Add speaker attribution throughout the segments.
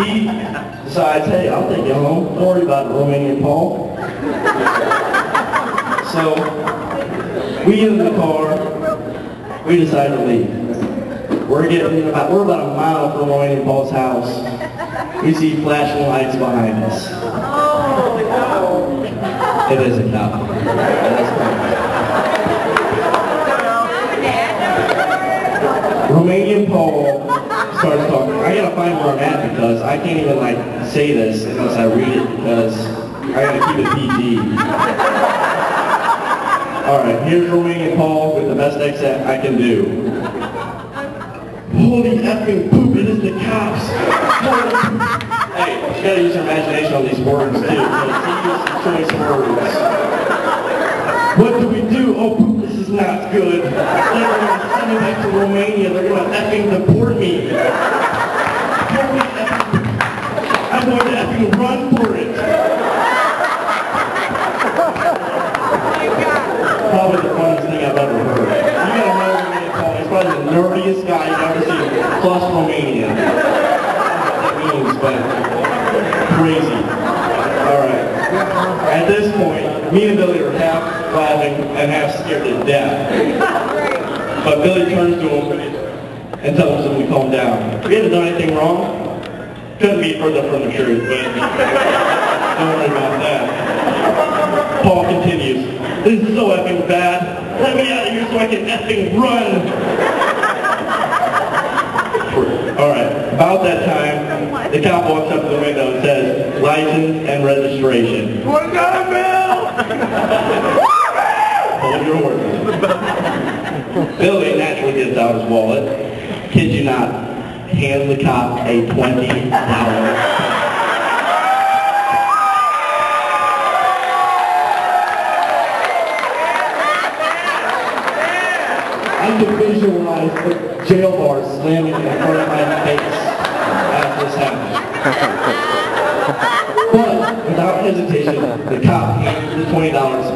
Speaker 1: he decides, hey, I'll take you home. Don't worry about it, Romanian Paul. So we get in the car. We decide to leave. We're about a mile from Romanian Paul's house. We see flashing lights behind us.
Speaker 2: Oh, no.
Speaker 1: It is a cop. Romanian Paul starts talking. I gotta find where I'm at because I can't even say this unless I read it because I gotta keep it PG. Alright, here's Romanian Paul with the best accent I can do. Holy effing poop, it is the cops! Hey, you gotta use your imagination on these words too. Choice words. What do we do? Oh poop, this is not good. They're gonna send me back to Romania. They're gonna effing deport me. Holy effing, I'm going to effing run for it. Probably the funniest thing I've ever heard. You gotta know Romanian Paul. He's probably the nerdiest guy you've ever seen. Plus Romanian. I don't know what that means, but crazy. Alright. At this point, me and Billy are half laughing and half scared to death. But Billy turns to him and tells him to calm down. We haven't done anything wrong. Couldn't be further from the truth, but don't worry about that. Paul continues. This is so effing bad. Let me out of here so I can effing run. Alright, about that time, the cop walks up to the window and says, license and registration.
Speaker 2: What got a bill?
Speaker 1: Hold your horses. Billy naturally gets out his wallet. Kid you not, hands the cop a $20. I can visualize the jail bar slamming in front of my face as this happened. But without hesitation, the cop hands the $20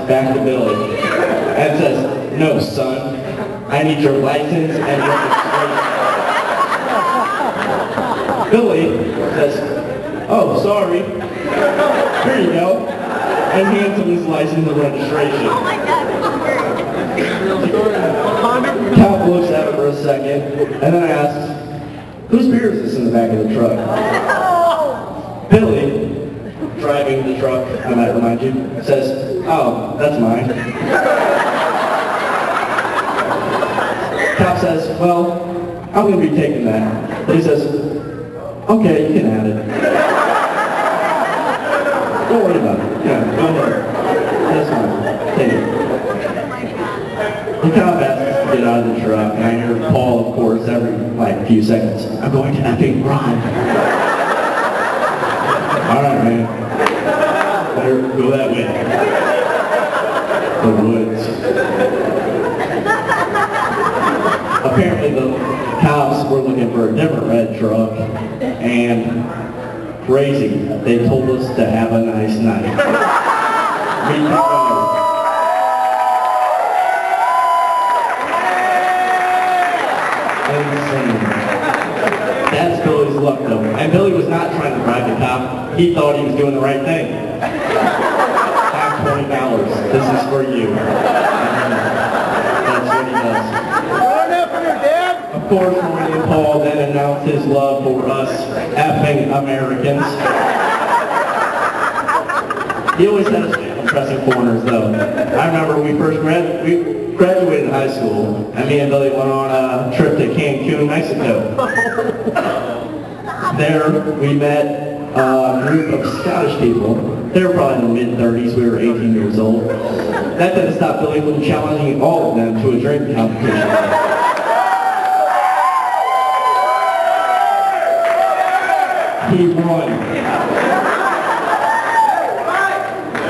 Speaker 1: back to Billy and says, no, son, I need your license and registration. Billy says, oh, sorry. Here you go. And hands him his license and registration.
Speaker 2: Oh my God.
Speaker 1: The cop looks at him for a second, and then asks, whose beer is this in the back of the truck? Billy, driving the truck, I might remind you, says, oh, that's mine. Cop says, well, I'm going to be taking that. But he says, okay, you can have it. Don't worry about it. Yeah, go ahead. That's fine. Take it. The cop asks us to get out of the truck, and I hear Paul, of course, every few seconds, I'm going to effing run. Alright, man. Better go that way. The woods. Apparently the cops were looking for a different red truck, and crazy, they told us to have a nice night. We can go. That's Billy's luck though. And Billy was not trying to bribe the cop. He thought he was doing the right thing. Have $20. This is for you. That's what he does. Of course, Romanian Paul then announced his love for us effing Americans. He always had us impressive corners though. I remember when we first graduated high school, and me and Billy went on a trip to Cancun, Mexico. There we met a group of Scottish people. They were probably in the mid-30s, we were 18 years old. That didn't stop Billy from challenging all of them to a drinking competition. He won.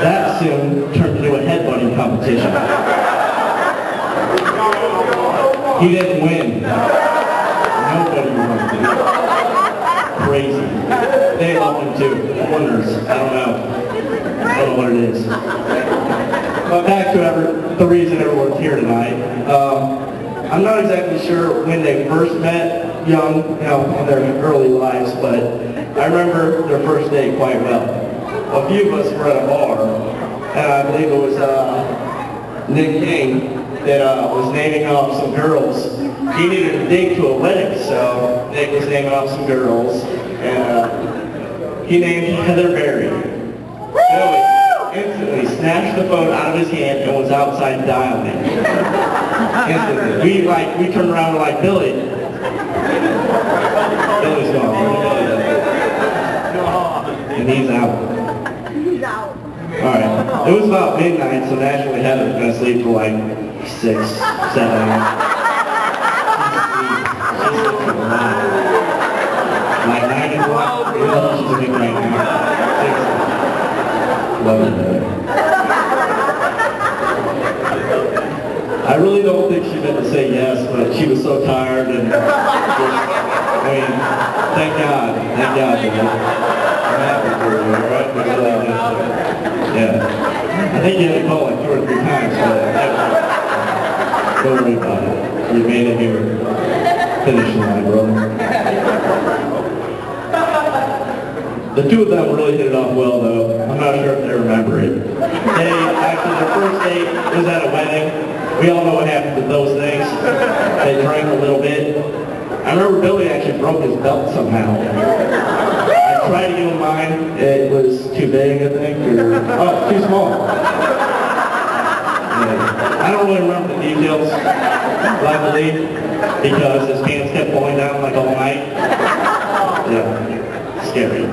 Speaker 1: That soon turned into a headbutting competition. He didn't win. Nobody won. Crazy. They love him too. Wonders. I don't know. I don't know what it is. But back to the reason everyone's here tonight. I'm not exactly sure when they first met. young, you know, in their early lives, but I remember their first date quite well. A few of us were at a bar, and I believe it was Nick King that was naming off some girls. He needed a date to a wedding, so Nick was naming off some girls, and he named Heather Berry. Billy instantly snatched the phone out of his hand and was outside dialing it. Instantly. We turned around and were like, Billy. Billy's gone. Where's Billy? And he's out. Alright. It was about midnight, so naturally Heather was going to sleep for like 6, 7 hours. Like 9 o'clock. She's a big right now. 6. Love it. I really don't think she meant to say yes, but she was so tired and just, I mean, thank God, dude. I'm happy for you, right? But, yeah. I think you had to call like 2 or 3 times, but don't worry about it. You made it here. Finish line, brother. The two of them really hit it off well, though. I'm not sure if they remember it. Actually, their first date was at a wedding. We all know what happened with those things. They drank a little bit. I remember Billy actually broke his belt somehow. I tried to give him mine. It was too big, I think, or too small. Yeah. I don't really remember the details, luckily, because his pants kept falling down like all night. Yeah, scary.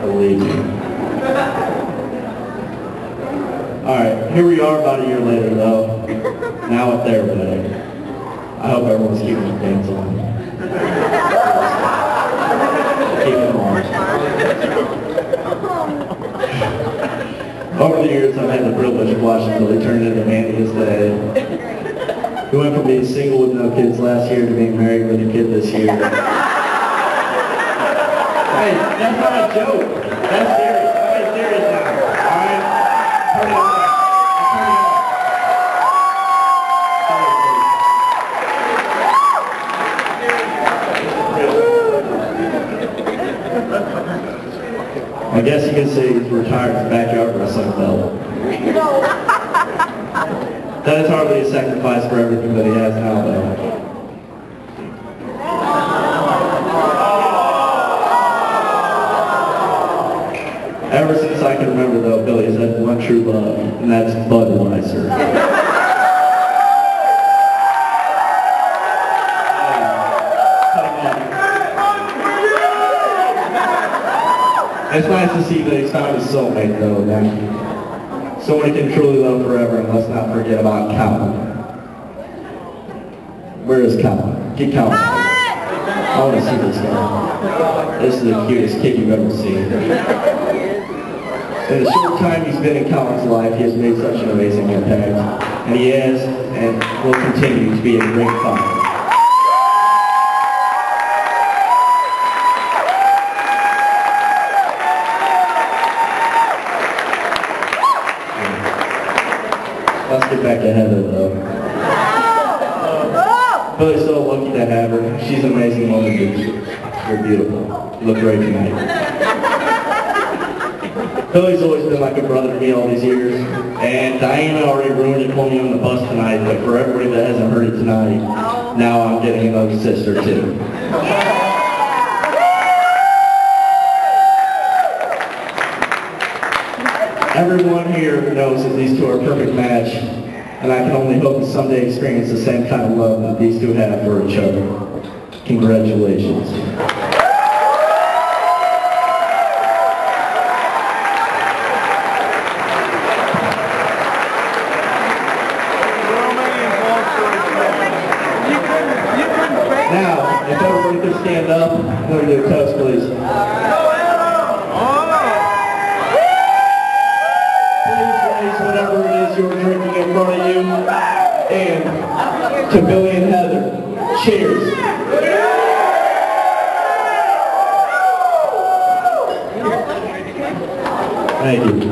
Speaker 1: Believe me. Alright, here we are about a year later though. Now at their wedding. I hope everyone's keeping their pants on. Keep them on. Over the years I've had the privilege of watching Billy turn into the man he is today. He went from being single with no kids last year to being married with a kid this year. Hey, that's not a joke. That's serious. I'm serious now. Alright? Turn it on. I guess you can say he's retired from backyard wrestling belt. That is hardly a sacrifice for everything that he has now, though. Ever since I can remember, though, Billy has had one true love, and that's Budweiser. It's nice to see that he's found his soulmate, though. Now, someone he can truly love forever, and let's not forget about Calvin. Where is Calvin? Get Calvin. I want to see this guy. This is the cutest kid you've ever seen. In the short time he's been in Calvin's life, he has made such an amazing impact. And he has, and will continue to be a great father. Let's get back to Heather, though. Billy's so lucky to have her. She's an amazing woman, dude. You're beautiful. You look great tonight. Billy's always been like a brother to me all these years. And Diana already ruined it for me on the bus tonight, but for everybody that hasn't heard it tonight, now I'm getting another sister, too. Everyone here knows that these two are a perfect match, and I can only hope to someday experience the same kind of love that these two have for each other. Congratulations. Now, if everybody could stand up, I'm going to do a toast, please. Whatever it is you're drinking in front of you, and to Billy and Heather, cheers. Thank you.